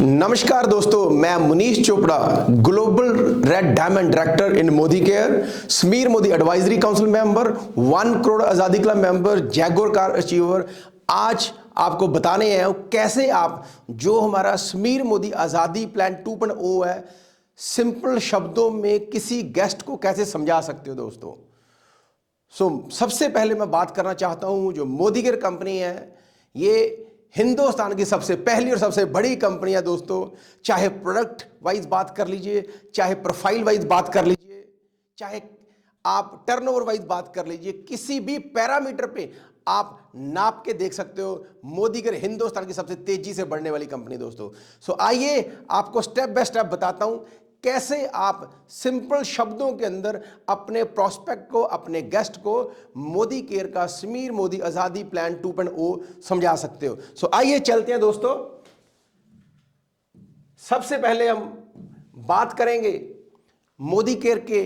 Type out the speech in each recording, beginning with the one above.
नमस्कार दोस्तों, मैं Munish Chopra, global red diamond director in Modi care, Sameer Modi advisory council member, 1 crore Azadi club member, Jaguar car achiever. आज आपको बताने आए हूं कैसे आप जो हमारा समीर मोदी आजादी प्लान 2.0 है, सिंपल शब्दों में किसी गेस्ट को कैसे समझा सकते हो दोस्तों। सबसे पहले मैं बात करना चाहता हूं, जो मोदी केयर कंपनी है ये हिंदुस्तान की सबसे पहली और सबसे बड़ी कंपनी है दोस्तों। चाहे प्रोडक्ट वाइज बात कर लीजिए, चाहे प्रोफाइल वाइज बात कर लीजिए, चाहे आप टर्नओवर वाइज बात कर लीजिए, किसी भी पैरामीटर पे आप नाप के देख सकते हो। मोदी केयर हिंदुस्तान की सबसे तेजी से बढ़ने वाली कंपनी दोस्तों। आइए आपको स्टेप बाय स्टेप बताता हूं कैसे आप सिंपल शब्दों के अंदर अपने प्रोस्पेक्ट को, अपने गेस्ट को मोदी केयर का समीर मोदी आजादी प्लान 2.0 समझा सकते हो। आइए चलते हैं दोस्तों। सबसे पहले हम बात करेंगे मोदी केयर के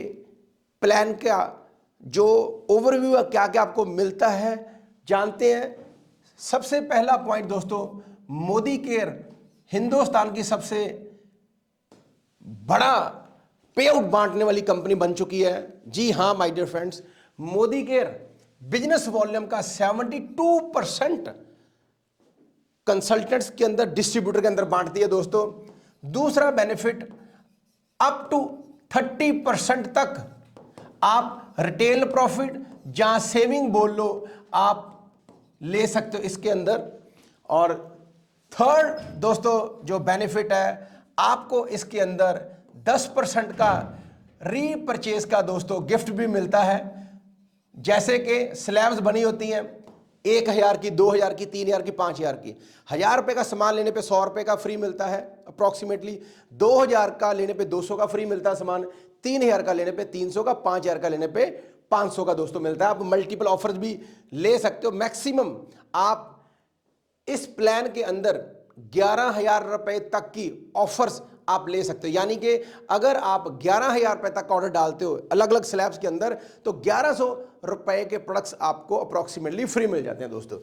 प्लान का जो ओवरव्यू है, क्या क्या आपको मिलता है, जानते हैं। सबसे पहला पॉइंट दोस्तों, मोदी केयर हिंदुस्तान की सबसे बड़ा पे आउट बांटने वाली कंपनी बन चुकी है। जी हां my dear friends, Modicare business volume का 72% कंसल्टेंट्स के अंदर, डिस्ट्रीब्यूटर के अंदर बांटती है दोस्तों। दूसरा बेनिफिट, अप टू 30% तक आप रिटेल प्रॉफिट, जहां सेविंग बोल लो, आप ले सकते हो इसके अंदर। और थर्ड दोस्तों जो बेनिफिट है, आपको इसके अंदर 10% का रीपरचेज का दोस्तों गिफ्ट भी मिलता है। जैसे कि स्लैब्स बनी होती हैं 1000 की, 2000 की, 3000 की, 5000 की। 1000 रुपये का सामान लेने पे 100 रुपये का फ्री मिलता है अप्रॉक्सीमेटली। 2000 का लेने पे 200 का फ्री मिलता है सामान। 3000 का लेने पे 300 का, 5000 का लेने पे 500 का दोस्तों मिलता है। आप मल्टीपल ऑफर्स भी ले सकते हो। मैक्सिमम आप इस प्लान के अंदर 11,000 रुपए तक की ऑफर्स आप ले सकते हो। यानी कि अगर आप 11,000 रुपए तक ऑर्डर डालते हो अलग अलग स्लैब्स के अंदर, तो 1100 रुपए के प्रोडक्ट्स आपको अप्रॉक्सीमेटली फ्री मिल जाते हैं दोस्तों।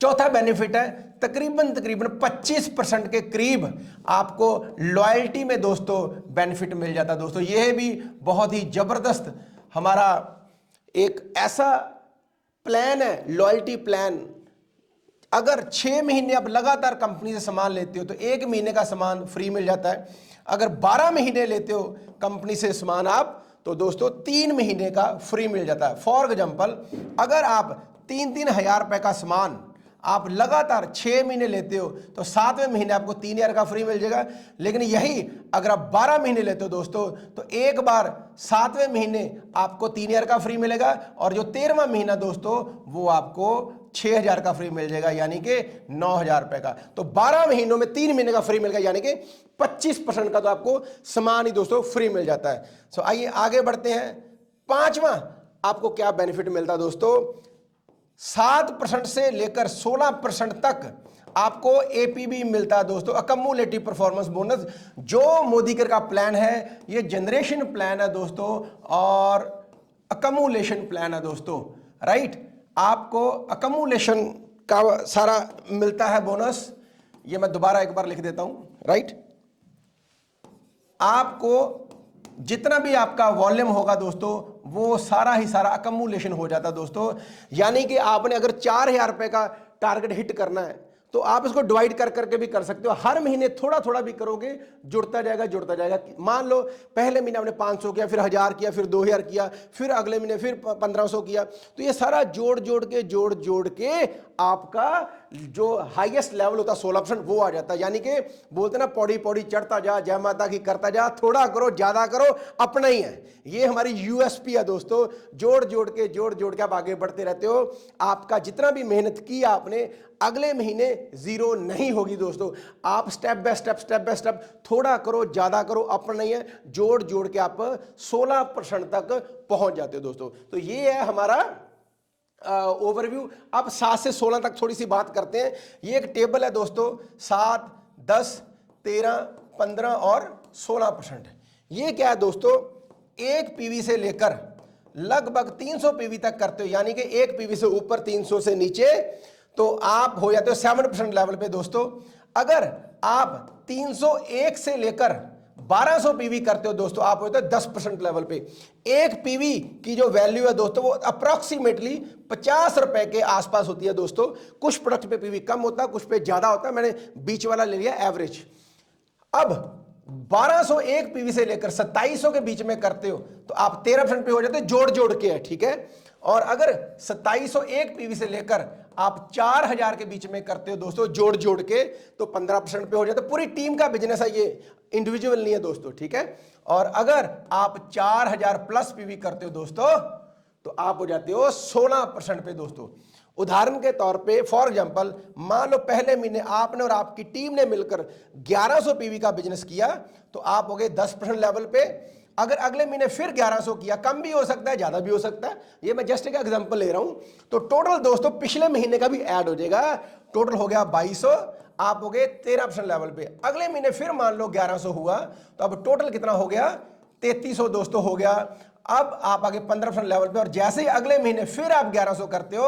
चौथा बेनिफिट है, तकरीबन 25% के करीब आपको लॉयल्टी में दोस्तों बेनिफिट मिल जाता है दोस्तों। यह भी बहुत ही जबरदस्त हमारा एक ऐसा प्लान है, लॉयल्टी प्लान। अगर 6 महीने आप लगातार कंपनी से सामान लेते हो तो 1 महीने का सामान फ्री मिल जाता है। अगर 12 महीने लेते हो कंपनी से सामान आप, तो दोस्तों 3 महीने का फ्री मिल जाता है। फॉर एग्जांपल, अगर आप 3-3 हजार रुपए का सामान आप लगातार 6 महीने लेते हो तो 7वें महीने आपको 3000 का फ्री मिल जाएगा। लेकिन यही अगर आप 12 महीने लेते हो दोस्तों, तो एक बार 7वें महीने आपको 3000 का फ्री मिलेगा, और जो 13वां महीना दोस्तों वो आपको 6000 का फ्री मिल जाएगा, यानी कि 9000 रुपए का। तो 12 महीनों में 3 महीने का फ्री मिलेगा, यानी कि 25% का तो आपको सामान ही दोस्तों फ्री मिल जाता है। आइए आगे बढ़ते हैं। 5वां आपको क्या बेनिफिट मिलता है दोस्तों, 7% से लेकर 16% तक आपको एपीबी मिलता है दोस्तों, अकम्युलेटिव परफॉर्मेंस बोनस। जो मोदी केयर का प्लान है ये जनरेशन प्लान है दोस्तों, और अकम्युलेशन प्लान है दोस्तों, राइट। आपको अकम्युलेशन का सारा मिलता है बोनस। ये मैं दोबारा एक बार लिख देता हूं, राइट। आपको जितना भी आपका वॉल्यूम होगा दोस्तों, वो सारा ही सारा अकम्युलेशन हो जाता है दोस्तों। यानी कि आपने अगर 4000 रुपए का टारगेट हिट करना है तो आप इसको डिवाइड कर करके भी कर सकते हो। हर महीने थोड़ा थोड़ा भी करोगे, जुड़ता जाएगा जुड़ता जाएगा। मान लो पहले महीने आपने 500 किया, फिर 1000 किया, फिर 2000 किया, फिर अगले महीने फिर 1500 किया, तो ये सारा जोड़ जोड़ के आपका जो हाईएस्ट लेवल होता है 16%, वो आ जाता है। यानी कि बोलते ना, पौड़ी पौड़ी चढ़ता जा, जय माता की करता जा, थोड़ा करो ज्यादा करो, अपना ही है। ये हमारी यूएसपी है दोस्तों। जोड़ जोड़ के आप आगे बढ़ते रहते हो। आपका जितना भी मेहनत की आपने, अगले महीने जीरो नहीं होगी दोस्तों। आप स्टेप बाय स्टेप थोड़ा करो ज्यादा करो, अपना ही है। जोड़ जोड़ के आप 16% तक पहुंच जाते हो दोस्तों। तो ये है हमारा ओवरव्यू। अब 7 से 16 तक थोड़ी सी बात करते हैं। ये एक टेबल है दोस्तों, 7, 10, 13, 15 और 16%। ये क्या है दोस्तों, एक पीवी से लेकर लगभग 300 पीवी तक करते हो, यानी कि एक पीवी से ऊपर 300 से नीचे तो आप हो जाते हो 7% लेवल पे दोस्तों। अगर आप 301 से लेकर 1200 पीवी करते हो दोस्तों, आप होते हो 10% लेवल पे। एक पीवी की जो वैल्यू है दोस्तों वो अप्रोक्सीमेटली 50 रुपए के आसपास होती है दोस्तों। कुछ प्रोडक्ट पे पीवी कम होता है, कुछ पे ज्यादा होता है, मैंने बीच वाला ले लिया एवरेज। अब 1201 पीवी से लेकर 2700 के बीच में करते हो तो आप 13% पे हो जाते हो, जोड़ जोड़ के है, ठीक है। और अगर 2701 पीवी से लेकर आप 4000 के बीच में करते हो दोस्तों, जोड़ जोड़ के, तो 15% पे हो जाते हो। पूरी टीम का बिजनेस है ये, इंडिविजुअल नहीं है दोस्तों, ठीक है। और अगर आप 4000 प्लस पीवी करते हो दोस्तों तो आप हो जाते हो 16% पे दोस्तों। उदाहरण के तौर पे फॉर एग्जांपल मान लो पहले महीने आपने और आपकी टीम ने मिलकर 1100 पीवी का बिजनेस किया तो आप हो गए 10% लेवल पे। अगर अगले महीने फिर 1100 किया, कम भी हो सकता है ज्यादा भी हो सकता है, ये मैं जस्ट एक एग्जांपल ले रहा हूं, तो टोटल दोस्तों पिछले महीने का भी ऐड हो जाएगा। टोटल हो गया 2200, आप हो गए 13% लेवल पे। अगले महीने फिर मान लो 1100 हुआ तो अब टोटल कितना हो गया, 3300 दोस्तों हो गया। अब आप आगे 15% लेवल पे, और जैसे ही अगले महीने फिर आप 1100 करते हो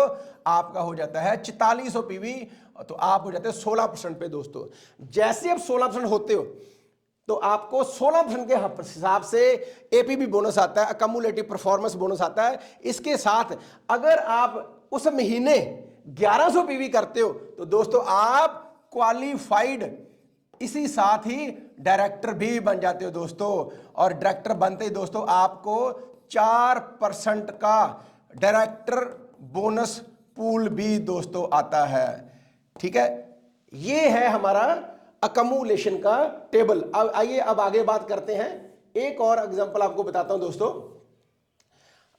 आपका हो जाता है 4400 पीवी, तो आप हो जाते हो 16% पे दोस्तों। जैसे आप 16% होते हो तो आपको 16% के हिसाब से एपीबी बोनस आता है, अकम्युलेटिव परफॉर्मेंस बोनस आता है। इसके साथ अगर आप उस महीने 1100 पीवी करते हो तो दोस्तों आप क्वालिफाइड, इसी साथ ही डायरेक्टर भी बन जाते हो दोस्तों। और डायरेक्टर बनते ही दोस्तों आपको 4% का डायरेक्टर बोनस पूल भी दोस्तों आता है, ठीक है। ये है हमारा अकम्युलेशन का टेबल। अब आइए अब आगे बात करते हैं, एक और एग्जांपल आपको बताता हूं दोस्तों।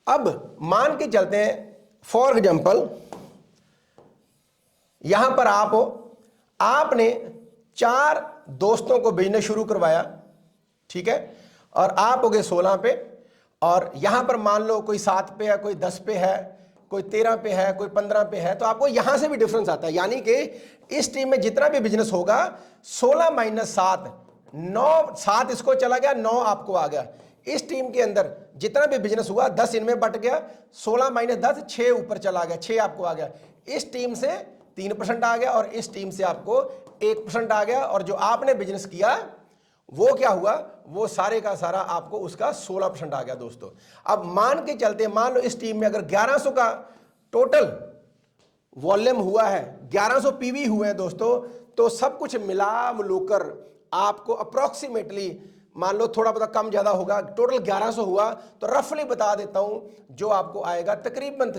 अब मान के चलते हैं फॉर एग्जांपल यहां पर आप हो, आपने 4 दोस्तों को बिजनेस शुरू करवाया, ठीक है, और आप हो गए 16 पे। और यहां पर मान लो कोई 7 पे है, कोई 10 पे है, कोई 13 पे है, कोई 15 पे है, तो आपको यहां से भी डिफरेंस आता है। यानी कि इस टीम में जितना भी बिजनेस होगा 16 माइनस 7, 9, 7 इसको चला गया, 9 आपको आ गया। इस टीम के अंदर जितना भी बिजनेस हुआ 10 इनमें बट गया, 16 माइनस 10 6 ऊपर चला गया, 6 आपको आ गया। इस टीम से 3% आ गया और इस टीम से आपको 1% आ गया। और जो आपने बिजनेस किया वो क्या हुआ, वो सारे का सारा आपको उसका 16% आ गया दोस्तों। अब मान के चलते, मान लो इस टीम में अगर 1100 का टोटल वॉल्यूम हुआ है, 1100 पीवी हुए हैं दोस्तों, तो सब कुछ मिला मिलकर आपको अप्रोक्सीमेटली मान लो थोड़ा बहुत कम ज्यादा होगा, टोटल 1100 हुआ तो रफली बता देता हूं जो आपको आएगा तकरीबन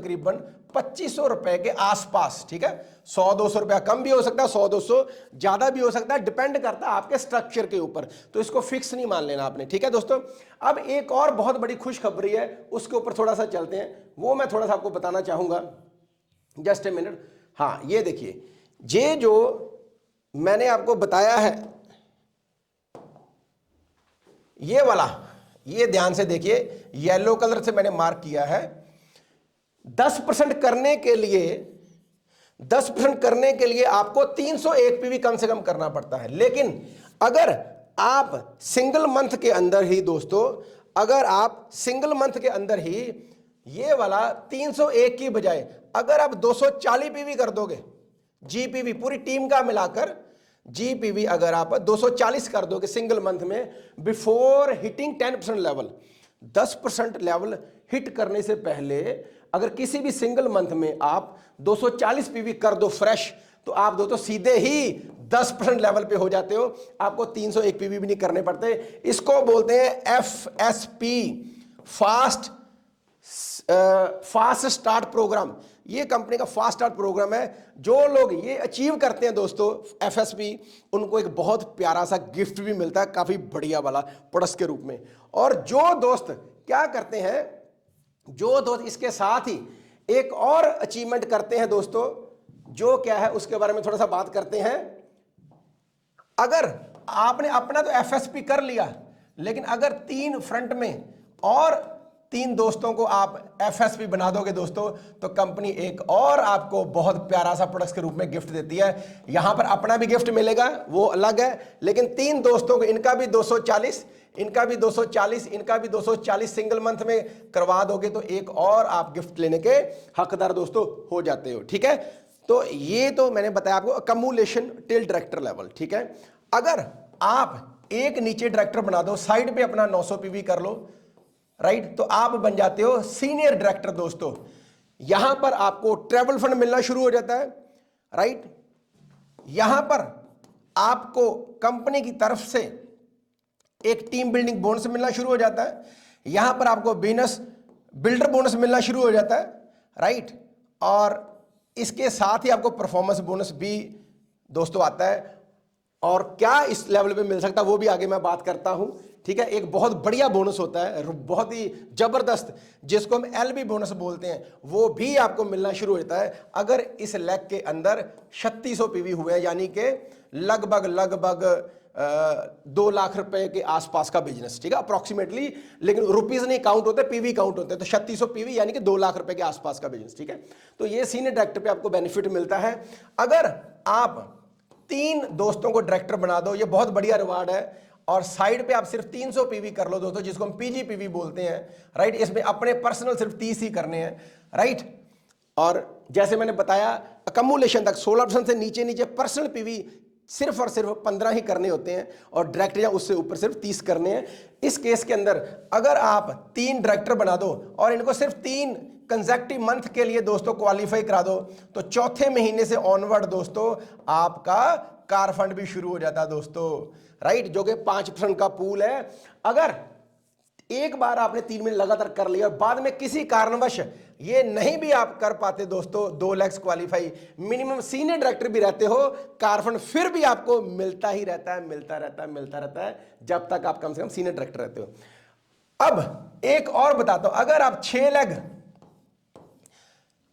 2500 रुपए के आसपास, ठीक है। 100-200 रुपया कम भी हो सकता है, 100-200 ज्यादा भी हो सकता है, डिपेंड करता है आपके स्ट्रक्चर के ऊपर, तो इसको फिक्स नहीं मान लेना आपने, ठीक है दोस्तों। अब एक और बहुत बड़ी खुशखबरी है, उसके ऊपर थोड़ा सा चलते हैं, वो मैं थोड़ा सा आपको बताना चाहूंगा, जस्ट ए मिनट। हाँ ये देखिए, ये जो मैंने आपको बताया है ये वाला, ये ध्यान से देखिए, येलो कलर से मैंने मार्क किया है। 10% करने के लिए 10% करने के लिए आपको 301 पीवी कम से कम करना पड़ता है। लेकिन अगर आप सिंगल मंथ के अंदर ही दोस्तों, अगर आप सिंगल मंथ के अंदर ही ये वाला 301 की बजाय अगर आप 240 पीवी कर दोगे, जीपीवी पूरी टीम का मिलाकर जीपीवी अगर आप 240 कर दोगे सिंगल मंथ में, before hitting 10% level, 10% level hit करने से पहले अगर किसी भी सिंगल मंथ में आप 240 पीवी कर दो फ्रेश, तो आप दोस्तों सीधे ही 10% लेवल पे हो जाते हो, आपको 301 पीवी भी नहीं करने पड़ते। इसको बोलते हैं एफएसपी, फास्ट स्टार्ट प्रोग्राम। ये कंपनी का फास्ट स्टार्ट प्रोग्राम है। जो लोग ये अचीव करते हैं दोस्तों एफएसपी, उनको एक बहुत प्यारा सा गिफ्ट भी मिलता है, काफी बढ़िया वाला प्रोडक्ट के रूप में। और जो दोस्त क्या करते हैं, जो दोस्त इसके साथ ही एक और अचीवमेंट करते हैं दोस्तों, जो क्या है उसके बारे में थोड़ा सा बात करते हैं। अगर आपने अपना तो एफएसपी कर लिया, लेकिन अगर 3 फ्रंट में और 3 दोस्तों को आप एफएसपी बना दोगे दोस्तों, तो कंपनी एक और आपको बहुत प्यारा सा प्रोडक्ट के रूप में गिफ्ट देती है। यहां पर अपना भी गिफ्ट मिलेगा, वो अलग है, लेकिन 3 दोस्तों को इनका भी 240, इनका भी 240, इनका भी 240 सिंगल मंथ में करवा दोगे तो एक और आप गिफ्ट लेने के हकदार दोस्तों हो जाते हो, ठीक है। तो ये तो मैंने बताया आपको अकम्युलेशन टिल डायरेक्टर लेवल, ठीक है। अगर आप एक नीचे डायरेक्टर बना दो, साइड पे अपना 900 पीवी कर लो, राइट, तो आप बन जाते हो सीनियर डायरेक्टर दोस्तों। यहां पर आपको ट्रैवल फंड मिलना शुरू हो जाता है, राइट। यहां पर आपको कंपनी की तरफ से एक टीम बिल्डिंग बोनस मिलना शुरू हो जाता है, यहां पर आपको बिजनेस बिल्डर बोनस मिलना शुरू हो जाता है, राइट। और इसके साथ ही आपको परफॉर्मेंस बोनस भी दोस्तों आता है। और क्या इस लेवल पे मिल सकता है वो भी आगे मैं बात करता हूं, ठीक है। एक बहुत बढ़िया बोनस होता है, बहुत ही जबरदस्त, जिसको हम एलबी बोनस बोलते हैं, वो भी आपको मिलना शुरू हो जाता है अगर इस लेग के अंदर 3600 पीवी हुए, यानी कि लगभग 2 लाख रुपए के आसपास का बिजनेस, ठीक है, अप्रोक्सीमेटली। लेकिन रुपीज नहीं काउंट होते, पीवी काउंट होते हैं। तो 3600 पीवी यानी कि 2 लाख रुपए के आसपास का बिजनेस, ठीक है। तो ये सीनियर डायरेक्टर पे आपको बेनिफिट मिलता है। अगर आप 3 दोस्तों को डायरेक्टर बना दो, ये बहुत बढ़िया रिवार्ड है। और साइड पे आप सिर्फ 300 पीवी कर लो दोस्तों, जिसको हम पीजी पीवी बोलते हैं, राइट। इसमें अपने पर्सनल सिर्फ 30 ही करने हैं, राइट। और जैसे मैंने बताया अकम्युलेशन तक 16% से नीचे नीचे पर्सनल पीवी सिर्फ और सिर्फ 15 ही करने होते हैं, और डायरेक्टर या उससे ऊपर सिर्फ 30 करने हैं। इस केस के अंदर अगर आप 3 डायरेक्टर बना दो और इनको सिर्फ 3 कंसेक्टिव मंथ के लिए दोस्तों क्वालिफाई करा दो, तो चौथे महीने से ऑनवर्ड दोस्तों आपका कार फंड भी शुरू हो जाता है दोस्तों, राइट, जो कि 5% का पूल है। अगर एक बार आपने 3 महीने लगातार कर लिया और बाद में किसी कारणवश ये नहीं भी आप कर पाते दोस्तों 2 lakh qualify, minimum senior director भी रहते हो, कार फंड फिर भी आपको मिलता ही रहता है, मिलता रहता है जब तक आप कम से कम सीनियर डायरेक्टर रहते हो। अब एक और बताता हूं, अगर आप 6 लाख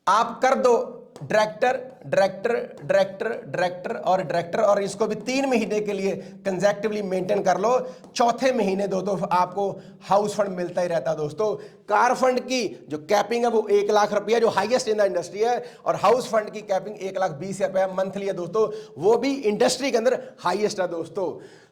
आप कर दो डायरेक्टर डायरेक्टर डायरेक्टर डायरेक्टर और डायरेक्टर, और इसको भी 3 महीने के लिए कंसेक्टिवली मेंटेन कर लो, चौथे महीने दोस्तों आपको हाउस फंड मिलता ही रहता है दोस्तों। कार फंड की जो कैपिंग है वो 1 लाख रुपया, जो हाईएस्ट इन द इंडस्ट्री है, और हाउस फंड की कैपिंग 1,20,000 रुपया मंथली है दोस्तों, वो भी इंडस्ट्री के अंदर हाईएस्ट है दोस्तों।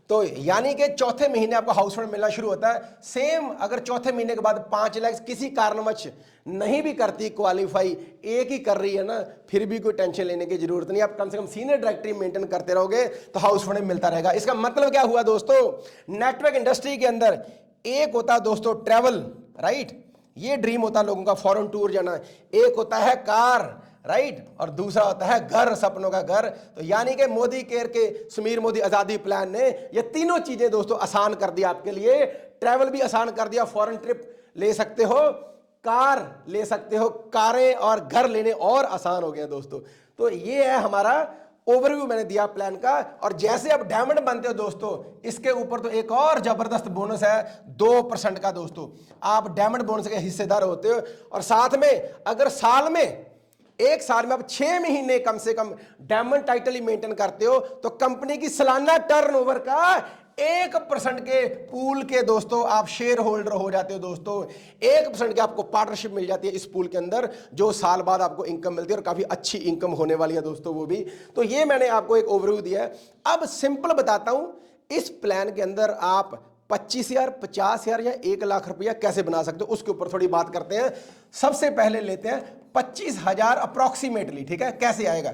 तो यानी कि चौथे महीने आपको हाउस फंड मिलना शुरू होता है। सेम अगर चौथे महीने के बाद 5 लाख किसी कारणवश नहीं भी करती क्वालिफाई, एक ही कर रही है ना, फिर भी कोई टेंशन लेने की जरूरत नहीं। आप कम से कम सीनियर डायरेक्टरी मेंटेन करते रहोगे तो हाउस फंड मिलता रहेगा। इसका मतलब क्या हुआ दोस्तों, नेटवर्क इंडस्ट्री के अंदर एक होता है दोस्तों ट्रैवल, राइट, ये ड्रीम होता है लोगों का, फॉरेन टूर जाना। एक होता है कार, राइट, और दूसरा होता है घर, सपनों का घर। तो यानी कि मोदी केयर के समीर मोदी आजादी प्लान ने ये तीनों चीजें दोस्तों आसान कर दिया आपके लिए। ट्रैवल भी आसान कर दिया, फॉरेन ट्रिप ले सकते हो, कार ले सकते हो, कारें और घर लेने और आसान हो गया दोस्तों। तो ये है हमारा ओवरव्यू मैंने दिया प्लान का। और जैसे आप डायमंड बनते हो दोस्तों, इसके ऊपर तो एक और जबरदस्त बोनस है 2% का दोस्तों। आप डायमंड बोनस के हिस्सेदार होते हो, और साथ में अगर साल में 1 साल में आप 6 महीने कम से कम डायमंड टाइटल ही मेंटेन करते हो, तो कंपनी की सालाना टर्नओवर का 1% के पूल के दोस्तों आप शेयर होल्डर हो जाते हो दोस्तों। 1% के आपको पार्टनरशिप मिल जाती है इस पूल के अंदर, जो साल बाद आपको इनकम मिलती है, और काफी अच्छी इनकम होने वाली है दोस्तों वो भी। तो ये मैंने आपको एक ओवरव्यू दिया है। अब सिंपल बताता हूं, इस प्लान के अंदर आप 25,000, 50,000 या 1 लाख रुपया कैसे बना सकते हो, उसके ऊपर थोड़ी बात करते हैं। सबसे पहले लेते हैं 25,000 अप्रोक्सीमेटली, ठीक है। कैसे आएगा,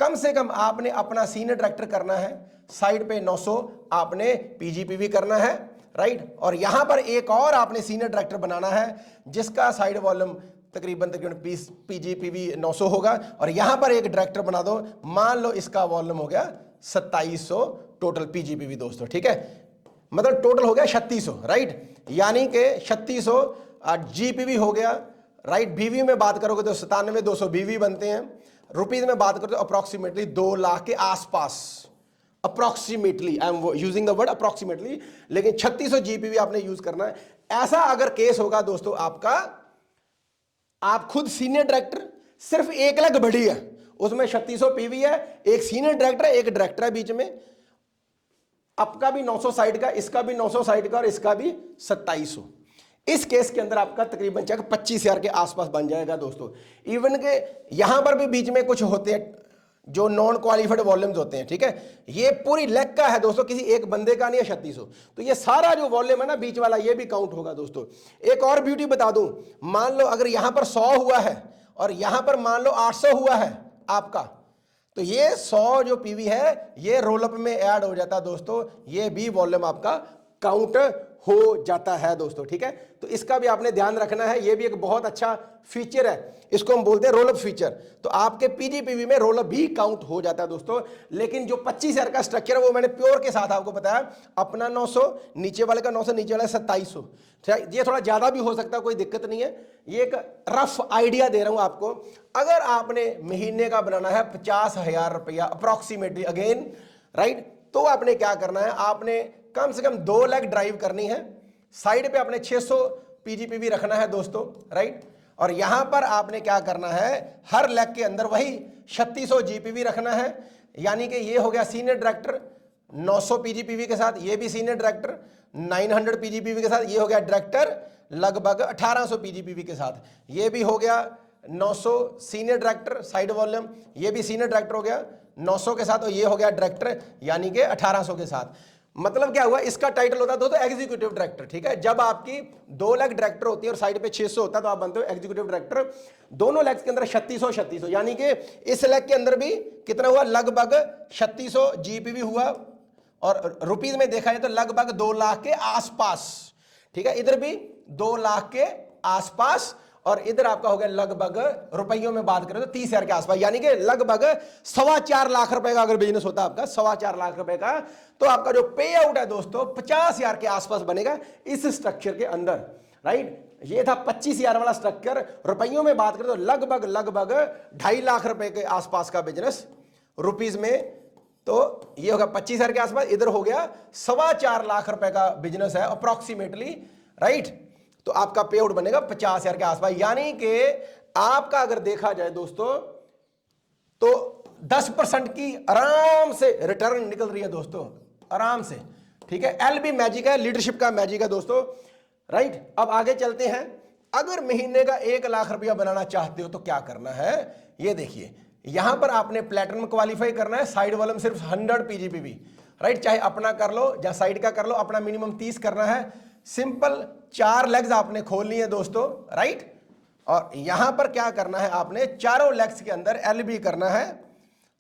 कम से कम आपने अपना सीनियर डायरेक्टर करना है, साइड पे 900 आपने पीजीपीवी करना है, राइट। और यहां पर एक और आपने सीनियर डायरेक्टर बनाना है, जिसका साइड वॉल्यूम तकरीबन पीजीपीवी 900 होगा। और यहां पर एक डायरेक्टर बना दो, मान लो इसका वॉल्यूम हो गया 2700 टोटल पीजीपीवी दोस्तों, ठीक है। मतलब टोटल हो गया 3600, राइट, यानी कि 3600 जीपीवी हो गया, राइट। बीवी में बात करोगे तो 97,200 बीवी बनते हैं। रुपीज में बात करो तो अप्रोक्सीमेटली 2 लाख के आसपास, approximately, I am using the word approximately, लेकिन 3600 जीपीवी आपने यूज करना है। ऐसा अगर केस होगा दोस्तों आपका, आप खुद सीनियर डायरेक्टर, सिर्फ 1 लाख बढ़ी है, उसमें 3600 पीवी है, एक सीनियर डायरेक्टर है, एक डायरेक्टर है बीच में, आपका भी 900 साइड का, इसका भी 900 साइड का, और इसका भी 2700। इस केस के अंदर आपका तकरीबन चेक 25,000 के आसपास बन जाएगा दोस्तों। इवन के यहां पर भी बीच में कुछ होते हैं जो नॉन क्वालिफाइड वॉल्यूम्स होते हैं, ठीक है। ये पूरी लेग का है दोस्तों, किसी एक बंदे का नहीं है 3600। तो ये सारा जो वॉल्यूम है ना बीच वाला, ये भी काउंट होगा दोस्तों। एक और ब्यूटी बता दूं, मान लो अगर यहां पर 100 हुआ है और यहां पर मान लो 800 हुआ है आपका, तो ये 100 जो पीवी है ये रोल अप में ऐड हो जाता है दोस्तों, ये भी वॉल्यूम आपका काउंट हो जाता है दोस्तों, ठीक है। तो इसका भी आपने ध्यान रखना है, ये भी एक बहुत अच्छा फीचर है, इसको हम बोलते हैं रोल अप फीचर। तो आपके पीजीपीवी में रोल अप भी काउंट हो जाता है दोस्तों। लेकिन जो 25,000 का स्ट्रक्चर है वो मैंने प्योर के साथ आपको बताया, अपना 900, नीचे वाले का 900, नीचे वाला 2700, ये थोड़ा ज्यादा भी हो सकता है, कोई दिक्कत नहीं है। ये एक रफ आइडिया दे रहा हूं आपको। अगर आपने महीने का बनाना है 50,000 रुपया अप्रोक्सीमेटली, अगेन राइट, तो आपने क्या करना है, आपने कम से कम 2 लाख ड्राइव करनी है, साइड पे आपने 600 पीजीपीवी रखना है दोस्तों, राइट। और यहां पर आपने क्या करना है, हर लेग के अंदर वही 3600 जीपीवी रखना है, यानी कि ये हो गया सीनियर डायरेक्टर 900 पीजीपीवी के साथ, ये भी सीनियर डायरेक्टर 900 पीजीपीवी के साथ, ये हो गया डायरेक्टर लगभग 1800 पीजीपीवी के साथ, ये भी हो गया 900 सीनियर डायरेक्टर साइड वॉल्यूम, ये भी सीनियर डायरेक्टर हो गया 900 के साथ, और ये हो गया डायरेक्टर यानी कि 1800 के साथ। मतलब क्या हुआ, इसका टाइटल होता है दोस्तों एग्जीक्यूटिव डायरेक्टर, ठीक है। जब आपकी 2 लाख डायरेक्टर होती है और साइड पे 600 होता है तो आप बनते हो एग्जीक्यूटिव डायरेक्टर। दोनों लेग्स के अंदर 3600 यानी कि इस लेग के अंदर भी कितना हुआ, लगभग 3600 जीपीवी हुआ, और रुपीज में देखा जाए तो लगभग 2 लाख के आसपास, ठीक है। इधर भी 2 लाख के आसपास, और इधर आपका हो गया लगभग रुपयों में बात करें तो 30,000 के आसपास, यानी कि लगभग 4.25 लाख रुपए का अगर बिजनेस होता है आपका 4.25 लाख रुपए का, तो आपका जो पे आउट है दोस्तों 50,000 के आसपास बनेगा इस स्ट्रक्चर के अंदर, राइट। ये था 25,000 वाला स्ट्रक्चर, रुपयों में बात करें तो लगभग 2.5 लाख रुपए के आसपास का बिजनेस रुपीज में, तो ये होगा 25,000 के आसपास, इधर हो गया 4.25 लाख रुपए का बिजनेस है अप्रोक्सीमेटली, राइट। तो आपका पे आउट बनेगा 50,000 के आसपास, यानी कि आपका अगर देखा जाए दोस्तों तो 10% की आराम से रिटर्न निकल रही है दोस्तों, आराम से, ठीक है। एलबी मैजिक है, लीडरशिप का मैजिक है दोस्तों, राइट। अब आगे चलते हैं। अगर महीने का 1 लाख रुपया बनाना चाहते हो तो क्या करना है, ये देखिए, यहां पर आपने प्लेटिनम क्वालिफाई करना है, साइड वॉल्यूम सिर्फ 100 पीजीपीवी, राइट। चाहे अपना कर लो या साइड का कर लो, अपना मिनिमम 30 करना है। सिंपल 4 लेग्स आपने खोलनी है दोस्तों, राइट। और यहां पर क्या करना है, आपने चारों लेग्स के अंदर एलबी करना है।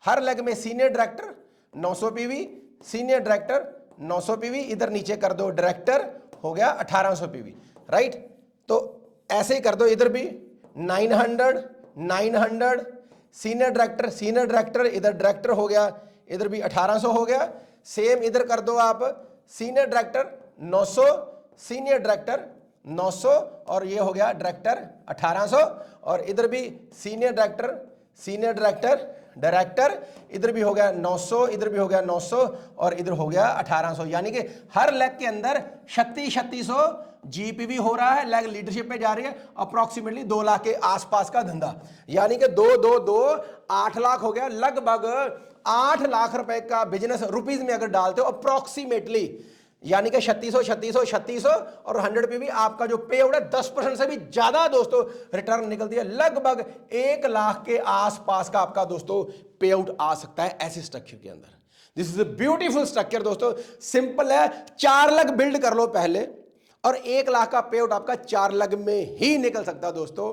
हर लेग में senior director 900 PV, senior director 900 PV, इधर नीचे कर दो डायरेक्टर, हो गया 1800 पीवी, राइट। तो ऐसे ही कर दो, इधर भी 900 900 सीनियर डायरेक्टर, इधर डायरेक्टर हो गया, इधर भी 1800 हो गया। सेम इधर कर दो आप, सीनियर डायरेक्टर 900, सीनियर डायरेक्टर 900, और ये हो गया डायरेक्टर 1800, और इधर भी सीनियर डायरेक्टर डायरेक्टर, इधर भी हो गया 900, इधर भी हो गया 900, और इधर हो गया 1800, यानी कि हर लेग के अंदर 3600 जीपीवी हो रहा है, लेग लीडरशिप पे जा रही है, अप्रोक्सीमेटली 2 लाख के आसपास का धंधा, यानी कि 2 8 लाख हो गया, लगभग 8 लाख रुपए का बिजनेस रुपीज में अगर डालते हो अप्रोक्सीमेटली, यानी कि 3600 और 100 पे भी आपका जो पे आउट है 10% से भी ज्यादा दोस्तों रिटर्न निकलती है, लगभग 1 लाख के आसपास का आपका दोस्तों पे आउट आ सकता है ऐसे स्ट्रक्चर के अंदर। This is a beautiful structure दोस्तों, सिंपल है। 4 लाख बिल्ड कर लो पहले, और 1 लाख का पे आउट आपका 4 लाख में ही निकल सकता है दोस्तों।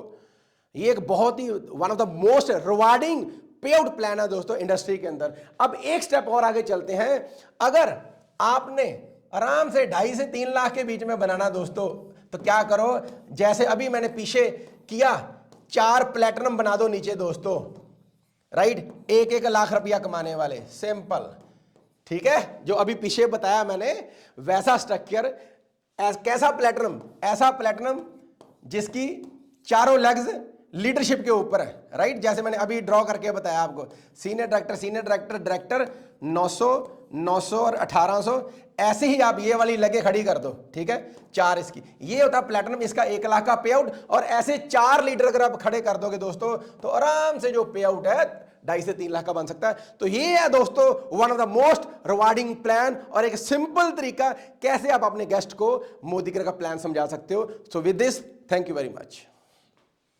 ये एक बहुत ही one of the most rewarding pay out plan है दोस्तों इंडस्ट्री के अंदर। अब एक स्टेप और आगे चलते हैं। अगर आपने आराम से 2.5 से 3 लाख के बीच में बनाना दोस्तों, तो क्या करो, जैसे अभी मैंने पीछे किया, 4 प्लेटिनम बना दो नीचे दोस्तों, राइट, 1 लाख रुपया कमाने वाले, सिंपल, ठीक है। जो अभी पीछे बताया मैंने वैसा स्ट्रक्चर, कैसा प्लेटिनम, ऐसा प्लेटिनम जिसकी चारों लेग्स लीडरशिप के ऊपर है, राइट। जैसे मैंने अभी ड्रॉ करके बताया आपको, सीनियर डायरेक्टर 900 और 1800, ऐसे ही आप ये वाली लगे खड़ी कर दो, ठीक है, 4 इसकी, ये होता है प्लेटिनम, इसका 1 लाख का पे आउट, और ऐसे 4 लीडर अगर आप खड़े कर दोगे दोस्तों तो आराम से जो पे आउट है 2.5 से 3 लाख का बन सकता है। तो ये है दोस्तों one of the most rewarding plan, और एक सिंपल तरीका कैसे आप अपने गेस्ट को मोदी का प्लान समझा सकते हो। So with this, thank you very much.